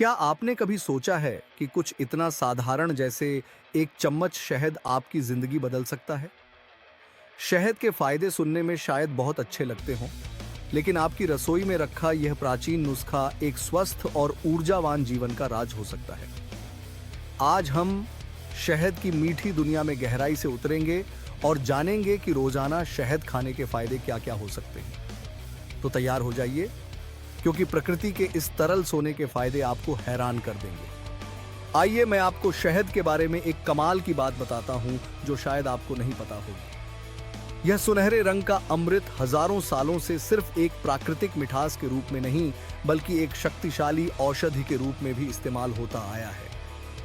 क्या आपने कभी सोचा है कि कुछ इतना साधारण जैसे एक चम्मच शहद आपकी जिंदगी बदल सकता है? शहद के फायदे सुनने में शायद बहुत अच्छे लगते हों, लेकिन आपकी रसोई में रखा यह प्राचीन नुस्खा एक स्वस्थ और ऊर्जावान जीवन का राज हो सकता है। आज हम शहद की मीठी दुनिया में गहराई से उतरेंगे और जानेंगे कि रोजाना शहद खाने के फायदे क्या-क्या हो सकते हैं। तो तैयार हो जाइए, क्योंकि प्रकृति के इस तरल सोने के फायदे आपको हैरान कर देंगे। आइए मैं आपको शहद के बारे में एक कमाल की बात बताता हूं जो शायद आपको नहीं पता होगी। यह सुनहरे रंग का अमृत हजारों सालों से सिर्फ एक प्राकृतिक मिठास के रूप में नहीं, बल्कि एक शक्तिशाली औषधि के रूप में भी इस्तेमाल होता आया है।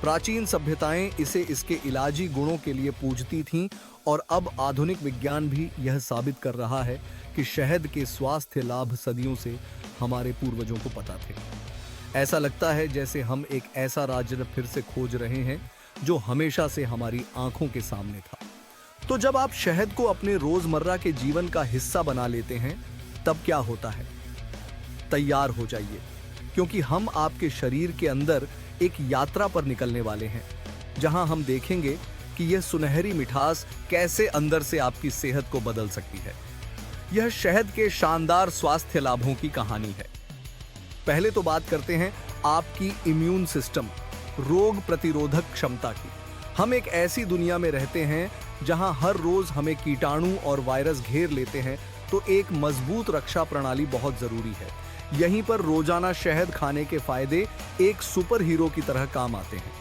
प्राचीन सभ्यताएं इसे इसके इलाजी गुणों के लिए पूजती थीं और अब आधुनिक विज्ञान भी यह साबित कर रहा है कि शहद के स्वास्थ्य लाभ सदियों से हमारे पूर्वजों को पता थे। ऐसा लगता है जैसे हम एक ऐसा राज्य फिर से खोज रहे हैं जो हमेशा से हमारी आंखों के सामने था। तो जब आप शहद को अपने रोजमर्रा के जीवन का हिस्सा बना लेते हैं, तब क्या होता है? तैयार हो जाइए, क्योंकि हम आपके शरीर के अंदर एक यात्रा पर निकलने वाले हैं, जहां हम देखेंगे कि यह सुनहरी मिठास कैसे अंदर से आपकी सेहत को बदल सकती है। यह शहद के शानदार स्वास्थ्य लाभों की कहानी है। पहले तो बात करते हैं आपकी इम्यून सिस्टम, रोग प्रतिरोधक क्षमता की। हम एक ऐसी दुनिया में रहते हैं जहां हर रोज हमें कीटाणु और वायरस घेर लेते हैं, तो एक मजबूत रक्षा प्रणाली बहुत जरूरी है। यहीं पर रोजाना शहद खाने के फायदे एक सुपर हीरो की तरह काम आते हैं।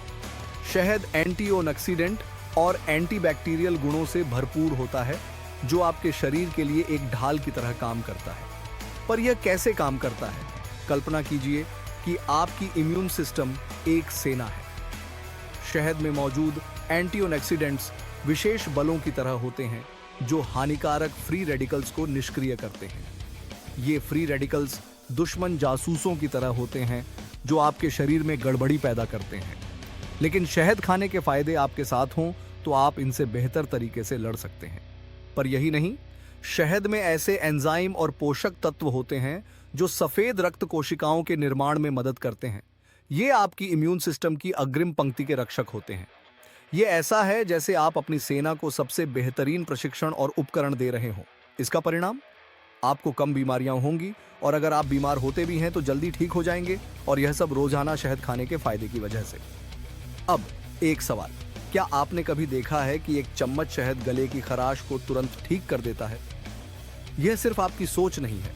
शहद एंटीऑक्सीडेंट और एंटीबैक्टीरियल गुणों से भरपूर होता है, जो आपके शरीर के लिए एक ढाल की तरह काम करता है। पर यह कैसे काम करता है? कल्पना कीजिए कि आपकी इम्यून सिस्टम एक सेना है। शहद में मौजूद एंटीऑक्सीडेंट्स विशेष बलों की तरह होते हैं जो हानिकारक फ्री रेडिकल्स को निष्क्रिय करते हैं। ये फ्री रेडिकल्स दुश्मन जासूसों की तरह होते हैं जो आपके शरीर में गड़बड़ी पैदा करते हैं। लेकिन शहद खाने के फायदे आपके साथ हों तो आप इनसे बेहतर तरीके से लड़ सकते हैं। पर यही नहीं, शहद में ऐसे एंजाइम और पोषक तत्व होते हैं जो सफेद रक्त कोशिकाओं के निर्माण में मदद करते हैं। ये आपकी इम्यून सिस्टम की अग्रिम पंक्ति के रक्षक होते हैं। ये ऐसा है जैसे आप अपनी सेना को सबसे बेहतरीन प्रशिक्षण और उपकरण दे रहे हो। इसका परिणाम, आपको कम बीमारियां होंगी, और अगर आप बीमार होते भी हैं तो जल्दी ठीक हो जाएंगे, और यह सब रोजाना शहद खाने के फायदे की वजह से। अब एक सवाल, क्या आपने कभी देखा है कि एक चम्मच शहद गले की खराश को तुरंत ठीक कर देता है? यह सिर्फ आपकी सोच नहीं है।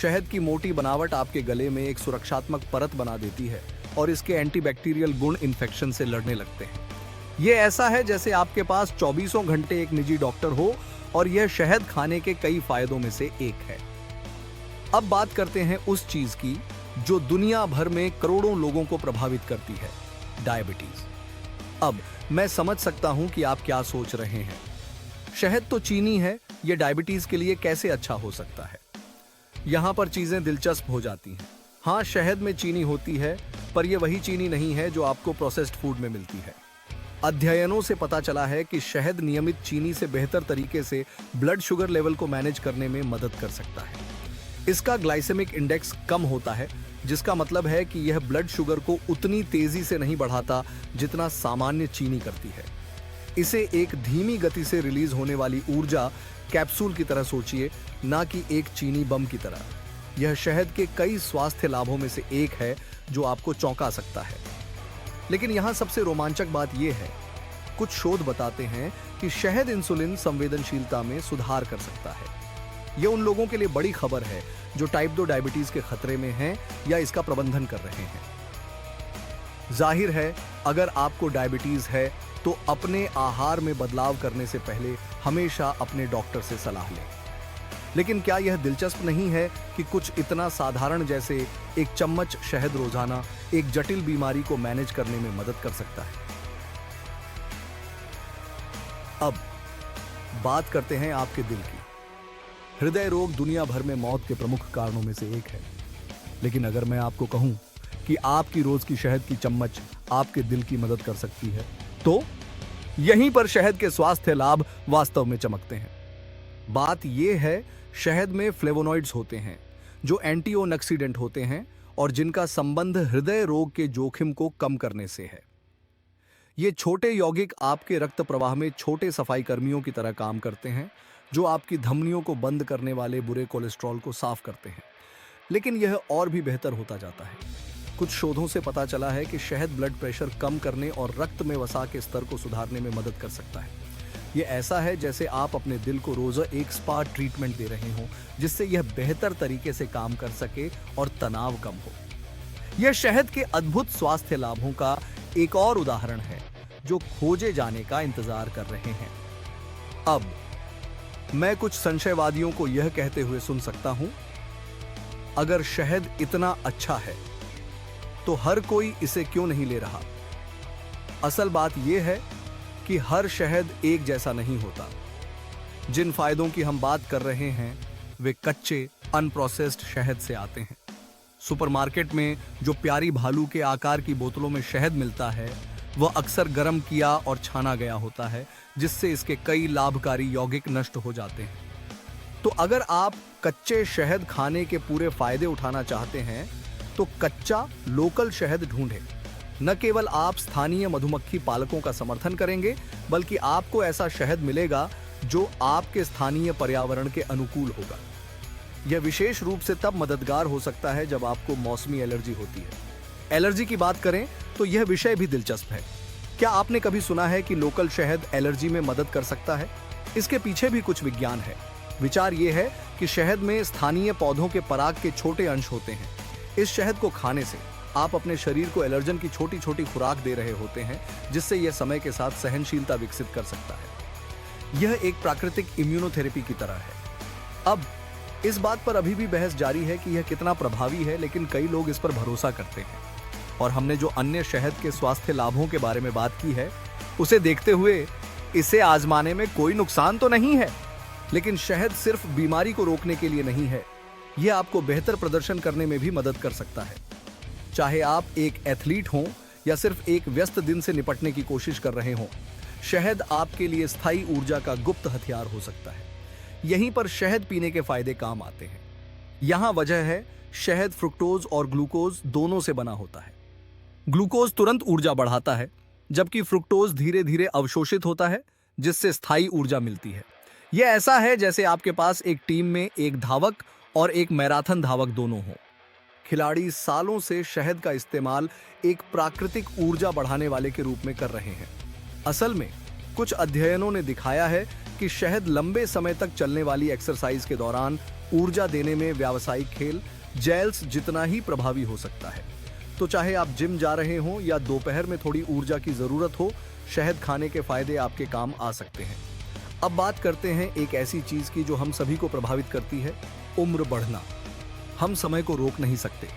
शहद की मोटी बनावट आपके गले में एक सुरक्षात्मक परत बना देती है और इसके एंटीबैक्टीरियल गुण इन्फेक्शन से लड़ने लगते हैं। यह ऐसा है जैसे आपके पास 24 घंटे एक निजी डॉक्टर हो, और यह शहद खाने के कई फायदों में से एक है। अब बात करते हैं उस चीज की जो दुनिया भर में करोड़ों लोगों को प्रभावित करती है, डायबिटीज। अब मैं समझ सकता हूं कि आप क्या सोच रहे हैं। शहद तो चीनी है, यह डायबिटीज के लिए कैसे अच्छा हो सकता है? यहां पर चीजें दिलचस्प हो जाती हैं। हाँ, शहद में चीनी होती है, पर यह वही चीनी नहीं है जो आपको प्रोसेस्ड फूड में मिलती है। अध्ययनों से पता चला है कि शहद नियमित चीनी से बेहतर तरीके से ब्लड शुगर लेवल को मैनेज करने में मदद कर सकता है। इसका ग्लाइसेमिक इंडेक्स कम होता है, जिसका मतलब है कि यह ब्लड शुगर को उतनी तेजी से नहीं बढ़ाता जितना सामान्य चीनी करती है। इसे एक धीमी गति से रिलीज होने वाली ऊर्जा कैप्सूल की तरह सोचिए, ना कि एक चीनी बम की तरह। यह शहद के कई स्वास्थ्य लाभों में से एक है जो आपको चौंका सकता है। लेकिन यहाँ सबसे रोमांचक बात यह है, कुछ शोध बताते हैं कि शहद इंसुलिन संवेदनशीलता में सुधार कर सकता है। यह उन लोगों के लिए बड़ी खबर है जो टाइप 2 डायबिटीज के खतरे में हैं या इसका प्रबंधन कर रहे हैं। जाहिर है, अगर आपको डायबिटीज है तो अपने आहार में बदलाव करने से पहले हमेशा अपने डॉक्टर से सलाह लें। लेकिन क्या यह दिलचस्प नहीं है कि कुछ इतना साधारण जैसे एक चम्मच शहद रोजाना एक जटिल बीमारी को मैनेज करने में मदद कर सकता है? अब बात करते हैं आपके दिल की। हृदय रोग दुनिया भर में मौत के प्रमुख कारणों में से एक है। लेकिन अगर मैं आपको कहूं कि आपकी रोज की शहद की चम्मच आपके दिल की मदद कर सकती है, तो यहीं पर शहद के स्वास्थ्य लाभ वास्तव में चमकते हैं। बात यह है, शहद में फ्लेवोनॉइड्स होते हैं जो एंटीऑक्सीडेंट होते हैं और जिनका संबंध हृदय रोग के जोखिम को कम करने से है। ये छोटे यौगिक आपके रक्त प्रवाह में छोटे सफाई कर्मियों की तरह काम करते हैं, जो आपकी धमनियों को बंद करने वाले बुरे कोलेस्ट्रॉल को साफ करते हैं। लेकिन यह और भी बेहतर होता जाता है। कुछ शोधों से पता चला है कि शहद ब्लड प्रेशर कम करने और रक्त में वसा के स्तर को सुधारने में मदद कर सकता है। ये ऐसा है जैसे आप अपने दिल को रोज एक स्पा ट्रीटमेंट दे रहे हों, जिससे यह बेहतर तरीके से काम कर सके और तनाव कम हो। यह शहद के अद्भुत स्वास्थ्य लाभों का एक और उदाहरण है जो खोजे जाने का इंतजार कर रहे हैं। अब मैं कुछ संशयवादियों को यह कहते हुए सुन सकता हूं, अगर शहद इतना अच्छा है तो हर कोई इसे क्यों नहीं ले रहा। असल बात यह है कि हर शहद एक जैसा नहीं होता। जिन फायदों की हम बात कर रहे हैं वे कच्चे अनप्रोसेस्ड शहद से आते हैं। सुपरमार्केट में जो प्यारी भालू के आकार की बोतलों में शहद मिलता है वह अक्सर गर्म किया और छाना गया होता है, जिससे इसके कई लाभकारी यौगिक नष्ट हो जाते हैं। तो अगर आप कच्चे शहद खाने के पूरे फायदे उठाना चाहते हैं तो कच्चा लोकल शहद ढूंढें। न केवल आप स्थानीय मधुमक्खी पालकों का समर्थन करेंगे, बल्कि आपको ऐसा शहद मिलेगा जो आपके स्थानीय पर्यावरण के अनुकूल होगा। यह विशेष रूप से तब मददगार हो सकता है जब आपको मौसमी एलर्जी होती है। एलर्जी की बात करें तो यह विषय भी दिलचस्प है। क्या आपने कभी सुना है कि लोकल शहद एलर्जी में मदद कर सकता है? इसके पीछे भी कुछ विज्ञान है। विचार यह है कि शहद में स्थानीय पौधों के पराग के छोटे अंश होते हैं। इस शहद को खाने से आप अपने शरीर को एलर्जन की छोटी छोटी खुराक दे रहे होते हैं, जिससे यह समय के साथ सहनशीलता विकसित कर सकता है। यह एक प्राकृतिक इम्यूनोथेरेपी की तरह है। अब इस बात पर अभी भी बहस जारी है कि यह कितना प्रभावी है, लेकिन कई लोग इस पर भरोसा करते हैं। और हमने जो अन्य शहद के स्वास्थ्य लाभों के बारे में बात की है, उसे देखते हुए इसे आजमाने में कोई नुकसान तो नहीं है। लेकिन शहद सिर्फ बीमारी को रोकने के लिए नहीं है, यह आपको बेहतर प्रदर्शन करने में भी मदद कर सकता है। चाहे आप एक एथलीट हों या सिर्फ एक व्यस्त दिन से निपटने की कोशिश कर रहे हों, शहद आपके लिए स्थायी ऊर्जा का गुप्त हथियार हो सकता है। यहीं पर शहद पीने के फायदे काम आते हैं। यहां वजह है, शहद फ्रुक्टोज और ग्लूकोज दोनों से बना होता है। ग्लूकोज तुरंत ऊर्जा बढ़ाता है, जबकि फ्रुक्टोज धीरे धीरे अवशोषित होता है, जिससे स्थायी ऊर्जा मिलती है। यह ऐसा है जैसे आपके पास एक टीम में एक धावक और एक मैराथन धावक दोनों हों। खिलाड़ी सालों से शहद का इस्तेमाल एक प्राकृतिक ऊर्जा बढ़ाने वाले के रूप में कर रहे हैं। असल में कुछ अध्ययनों ने दिखाया है कि शहद लंबे समय तक चलने वाली एक्सरसाइज के दौरान ऊर्जा देने में व्यावसायिक खेल जेल्स जितना ही प्रभावी हो सकता है। तो चाहे आप जिम जा रहे हों या दोपहर में थोड़ी ऊर्जा की जरूरत हो, शहद खाने के फायदे आपके काम आ सकते हैं। अब बात करते हैं एक ऐसी चीज की जो हम सभी को प्रभावित करती है, उम्र बढ़ना। हम समय को रोक नहीं सकते,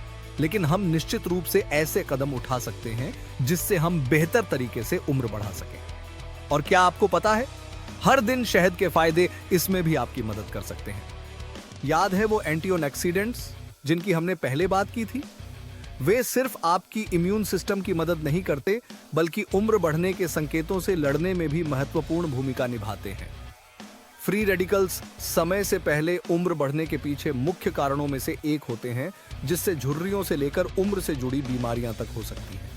लेकिन हम निश्चित रूप से ऐसे कदम उठा सकते हैं जिससे हम बेहतर तरीके से उम्र बढ़ा सकें। और क्या आपको पता है, हर दिन शहद के फायदे इसमें भी आपकी मदद कर सकते हैं। याद है वो एंटीऑक्सीडेंट्स जिनकी हमने पहले बात की थी? वे सिर्फ आपकी इम्यून सिस्टम की मदद नहीं करते, बल्कि उम्र बढ़ने के संकेतों से लड़ने में भी महत्वपूर्ण भूमिका निभाते हैं। फ्री रेडिकल्स समय से पहले उम्र बढ़ने के पीछे मुख्य कारणों में से एक होते हैं, जिससे झुर्रियों से लेकर उम्र से जुड़ी बीमारियां तक हो सकती हैं।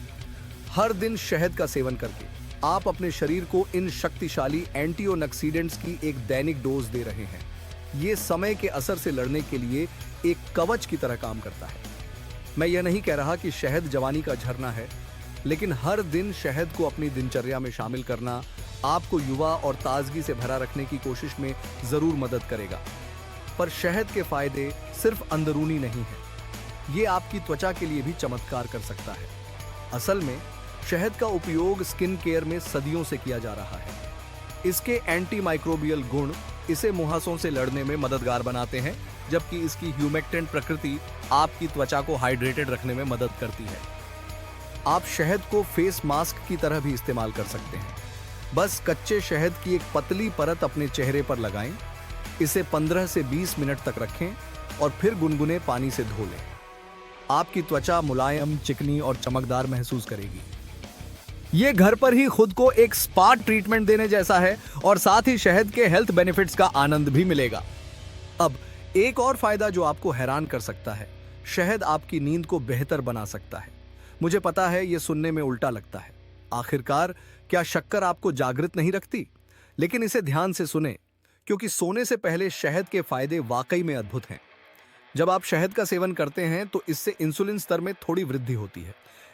हर दिन शहद का सेवन करके आप अपने शरीर को इन शक्तिशाली एंटीऑक्सीडेंट्स की एक दैनिक डोज दे रहे हैं। ये समय के असर से लड़ने के लिए एक कवच की तरह काम करता है। मैं यह नहीं कह रहा कि शहद जवानी का झरना है, लेकिन हर दिन शहद को अपनी दिनचर्या में शामिल करना आपको युवा और ताजगी से भरा रखने की कोशिश में जरूर मदद करेगा। पर शहद के फायदे सिर्फ अंदरूनी नहीं है, ये आपकी त्वचा के लिए भी चमत्कार कर सकता है। असल में शहद का उपयोग स्किन केयर में सदियों से किया जा रहा है। इसके एंटी माइक्रोबियल गुण इसे मुहासों से लड़ने में मददगार बनाते हैं, जबकि इसकी ह्यूमेक्टेंट प्रकृति आपकी त्वचा को हाइड्रेटेड रखने में मदद करती है। आप शहद को फेस मास्क की तरह भी इस्तेमाल कर सकते हैं। बस कच्चे शहद की एक पतली परत अपने चेहरे पर लगाएं, इसे 15 से 20 मिनट तक रखें और फिर गुनगुने पानी से धो लें। आपकी त्वचा मुलायम, चिकनी और चमकदार महसूस करेगी। ये घर पर ही खुद को एक स्पा ट्रीटमेंट देने जैसा है और साथ ही शहद के हेल्थ बेनिफिट्स का आनंद भी मिलेगा। अब एक और फायदा जो आपको हैरान कर सकता है, शहद आपकी नींद को बेहतर बना सकता है। मुझे पता है ये सुनने में उल्टा लगता है। आखिरकार क्या शक्कर आपको जागृत नहीं रखती? लेकिन इसे ध्यान से सुने, क्योंकि सोने से पहले शहद के फायदे वाकई में अद्भुत हैं। जब आप शहद का सेवन करते हैं तो इससे इंसुलिन स्तर में थोड़ी वृद्धि होती है।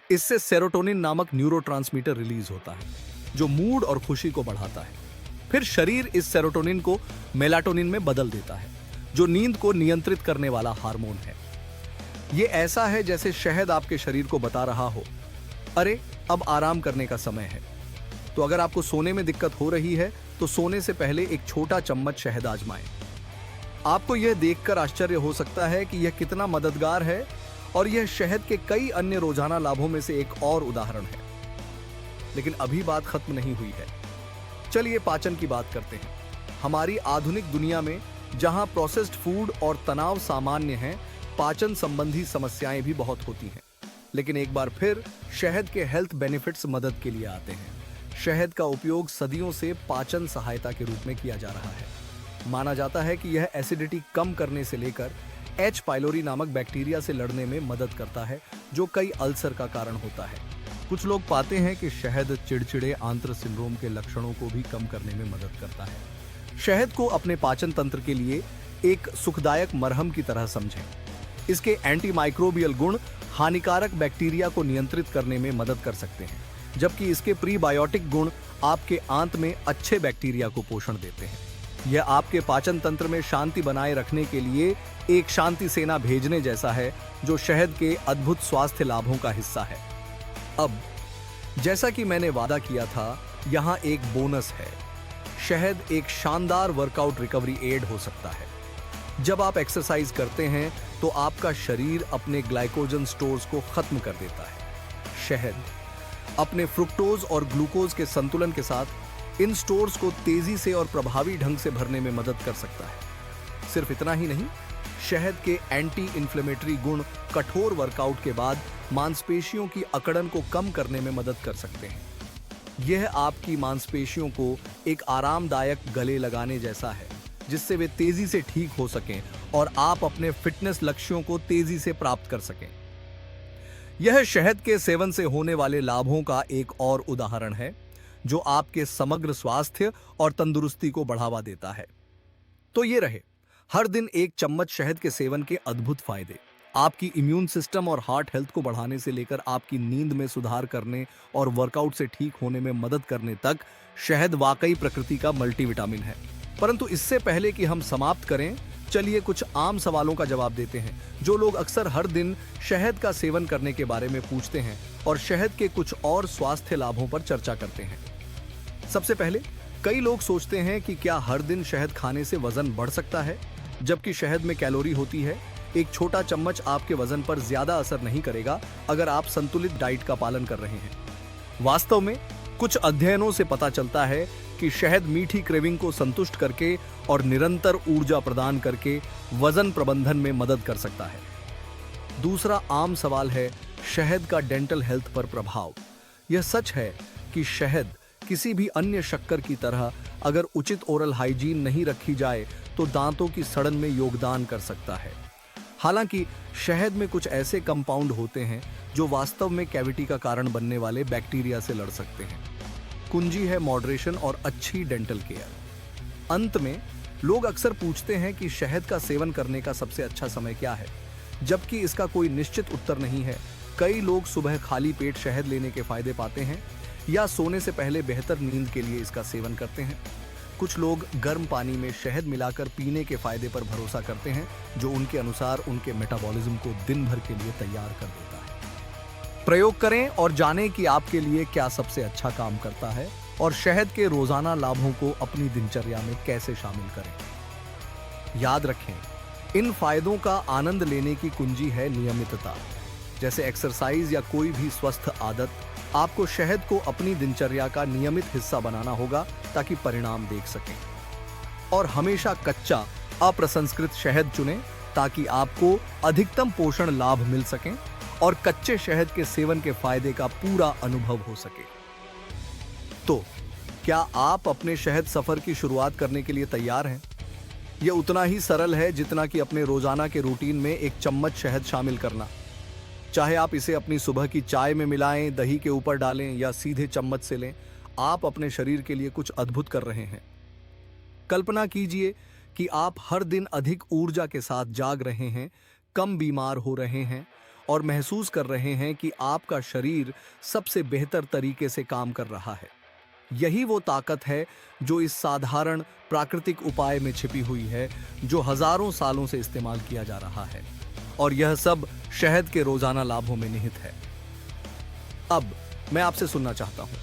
इससे सेरोटोनिन नामक न्यूरोट्रांसमीटर रिलीज होता है, जो मूड और खुशी को बढ़ाता है। फिर शरीर इस सेरोटोनिन को मेलाटोनिन में बदल देता है, जो नींद को नियंत्रित करने वाला हार्मोन है। ये ऐसा है जैसे शहद आपके शरीर को बता रहा हो, अरे अब आराम करने का समय है। तो अगर आपको सोने में दिक्कत हो रही है तो सोने से पहले एक छोटा चम्मच शहद आजमाएं। आपको यह देखकर आश्चर्य हो सकता है कि यह कितना मददगार है, और यह शहद के कई अन्य रोजाना लाभों में से एक और उदाहरण है। लेकिन अभी बात खत्म नहीं हुई है। चलिए पाचन की बात करते हैं। हमारी आधुनिक दुनिया में जहां प्रोसेस्ड फूड और तनाव सामान्य हैं, पाचन संबंधी समस्याएं भी बहुत होती हैं। लेकिन एक बार फिर शहद के हेल्थ बेनिफिट्स मदद के लिए आते हैं। शहद का उपयोग सदियों से पाचन सहायता के रूप में किया जा रहा है। माना जाता है कि यह एसिडिटी कम करने से लेकर एच पाइलोरी नामक बैक्टीरिया से लड़ने में मदद करता है, जो कई अल्सर का कारण होता है। कुछ लोग पाते हैं कि शहद चिड़चिड़े आंत्र सिंड्रोम के लक्षणों को भी कम करने में मदद करता है। शहद को अपने पाचन तंत्र के लिए एक सुखदायक मरहम की तरह समझें। इसके एंटीमाइक्रोबियल गुण हानिकारक बैक्टीरिया को नियंत्रित करने में मदद कर सकते हैं, जबकि इसके प्रीबायोटिक गुण आपके आंत में अच्छे बैक्टीरिया को पोषण देते हैं। यह आपके पाचन तंत्र में शांति बनाए रखने के लिए एक शांति सेना भेजने जैसा है, जो शहद के अद्भुत स्वास्थ्य लाभों का हिस्सा है। अब जैसा कि मैंने वादा किया था, यहाँ एक बोनस है। शहद एक शानदार वर्कआउट रिकवरी एड हो सकता है। जब आप एक्सरसाइज करते हैं तो आपका शरीर अपने ग्लाइकोजन स्टोर्स को खत्म कर देता है। शहद अपने फ्रुक्टोज और ग्लूकोज के संतुलन के साथ इन स्टोर्स को तेजी से और प्रभावी ढंग से भरने में मदद कर सकता है। सिर्फ इतना ही नहीं, शहद के एंटी इन्फ्लेमेटरी गुण कठोर वर्कआउट के बाद मांसपेशियों की अकड़न को कम करने में मदद कर सकते हैं। यह आपकी मांसपेशियों को एक आरामदायक गले लगाने जैसा है, जिससे वे तेजी से ठीक हो सकें और आप अपने फिटनेस लक्ष्यों को तेजी से प्राप्त कर सकें। यह शहद के सेवन से होने वाले लाभों का एक और उदाहरण है, जो आपके समग्र स्वास्थ्य और तंदुरुस्ती को बढ़ावा देता है। तो ये रहे हर दिन एक चम्मच शहद के सेवन के अद्भुत फायदे। आपकी इम्यून सिस्टम और हार्ट हेल्थ को बढ़ाने से लेकर आपकी नींद में सुधार करने और वर्कआउट से ठीक होने में मदद करने तक, शहद वाकई प्रकृति का मल्टीविटामिन है। परंतु इससे पहले कि हम समाप्त करें, चलिए कुछ आम सवालों का जवाब देते हैं, जो लोग अक्सर हर दिन शहद का सेवन करने के बारे में पूछते हैं और शहद के कुछ और स्वास्थ्य लाभों पर चर्चा करते हैं। सबसे पहले, कई लोग सोचते हैं कि क्या हर दिन शहद खाने से वजन बढ़ सकता है, जबकि शहद में कैलोरी होती है। एक छोटा चम्मच आपके वजन पर ज्यादा असर नहीं करेगा अगर आप संतुलित डाइट का पालन कर रहे हैं। वास्तव में कुछ अध्ययनों से पता चलता है कि शहद मीठी क्रेविंग को संतुष्ट करके और निरंतर ऊर्जा प्रदान करके वजन प्रबंधन में मदद कर सकता है। दूसरा आम सवाल है शहद का डेंटल हेल्थ पर प्रभाव। यह सच है कि शहद किसी भी अन्य शक्कर की तरह अगर उचित ओरल हाइजीन नहीं रखी जाए तो दांतों की सड़न में योगदान कर सकता है। हालांकि शहद में कुछ ऐसे कंपाउंड होते हैं जो वास्तव में कैविटी का कारण बनने वाले बैक्टीरिया से लड़ सकते हैं। कुंजी है मॉडरेशन और अच्छी डेंटल केयर। अंत में, लोग अक्सर पूछते हैं कि शहद का सेवन करने का सबसे अच्छा समय क्या है, जबकि इसका कोई निश्चित उत्तर नहीं है। कई लोग सुबह खाली पेट शहद लेने के फायदे पाते हैं या सोने से पहले बेहतर नींद के लिए इसका सेवन करते हैं। कुछ लोग गर्म पानी में शहद मिलाकर पीने के फायदे पर भरोसा करते हैं, जो उनके अनुसार उनके मेटाबॉलिज्म को दिन भर के लिए तैयार कर देता है। प्रयोग करें और जानें कि आपके लिए क्या सबसे अच्छा काम करता है और शहद के रोजाना लाभों को अपनी दिनचर्या में कैसे शामिल करें। याद रखें, इन फायदों का आनंद लेने की कुंजी है नियमितता। जैसे एक्सरसाइज या कोई भी स्वस्थ आदत, आपको शहद को अपनी दिनचर्या का नियमित हिस्सा बनाना होगा ताकि परिणाम देख सकें। और हमेशा कच्चा, अप्रसंस्कृत शहद चुनें ताकि आपको अधिकतम पोषण लाभ मिल सकें और कच्चे शहद के सेवन के फायदे का पूरा अनुभव हो सके। तो क्या आप अपने शहद सफर की शुरुआत करने के लिए तैयार हैं? ये उतना ही सरल है जितना कि अपने रोजाना के रूटीन में एक चम्मच शहद शामिल करना। चाहे आप इसे अपनी सुबह की चाय में मिलाएं, दही के ऊपर डालें या सीधे चम्मच से लें, आप अपने शरीर के लिए कुछ अद्भुत कर रहे हैं। कल्पना कीजिए कि आप हर दिन अधिक ऊर्जा के साथ जाग रहे हैं, कम बीमार हो रहे हैं और महसूस कर रहे हैं कि आपका शरीर सबसे बेहतर तरीके से काम कर रहा है। यही वो ताकत है जो इस साधारण प्राकृतिक उपाय में छिपी हुई है, जो हजारों सालों से इस्तेमाल किया जा रहा है, और यह सब शहद के रोजाना लाभों में निहित है। अब मैं आपसे सुनना चाहता हूं,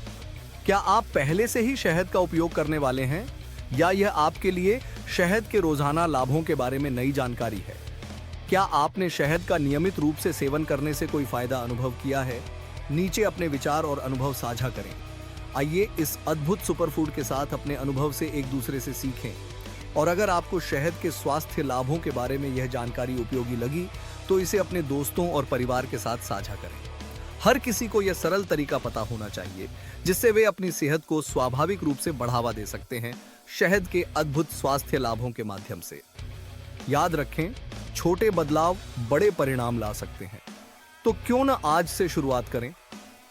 क्या आप पहले से ही शहद का उपयोग करने वाले हैं या यह आपके लिए शहद के रोजाना लाभों के बारे में नई जानकारी है? क्या आपने शहद का नियमित रूप से सेवन करने से कोई फायदा अनुभव किया है? नीचे अपने विचार और अनुभव साझा करें। आइए इस अद्भुत सुपरफूड के साथ अपने अनुभव से एक दूसरे से सीखें। और अगर आपको शहद के स्वास्थ्य लाभों के बारे में यह जानकारी उपयोगी लगी तो इसे अपने दोस्तों और परिवार के साथ साझा करें। हर किसी को यह सरल तरीका पता होना चाहिए जिससे वे अपनी सेहत को स्वाभाविक रूप से बढ़ावा दे सकते हैं, शहद के अद्भुत स्वास्थ्य लाभों के माध्यम से। याद रखें, छोटे बदलाव बड़े परिणाम ला सकते हैं। तो क्यों न आज से शुरुआत करें।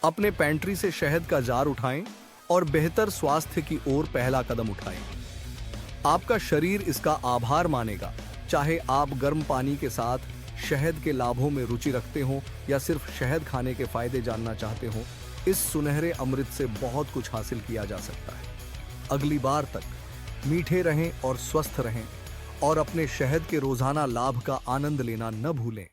अपने पैंट्री से शहद का जार उठाएं और बेहतर स्वास्थ्य की ओर पहला कदम उठाएं। आपका शरीर इसका आभार मानेगा, चाहे आप गर्म पानी के साथ शहद के लाभों में रुचि रखते हो या सिर्फ शहद खाने के फायदे जानना चाहते हो। इस सुनहरे अमृत से बहुत कुछ हासिल किया जा सकता है। अगली बार तक मीठे रहें और स्वस्थ रहें और अपने शहद के रोजाना लाभ का आनंद लेना न भूलें।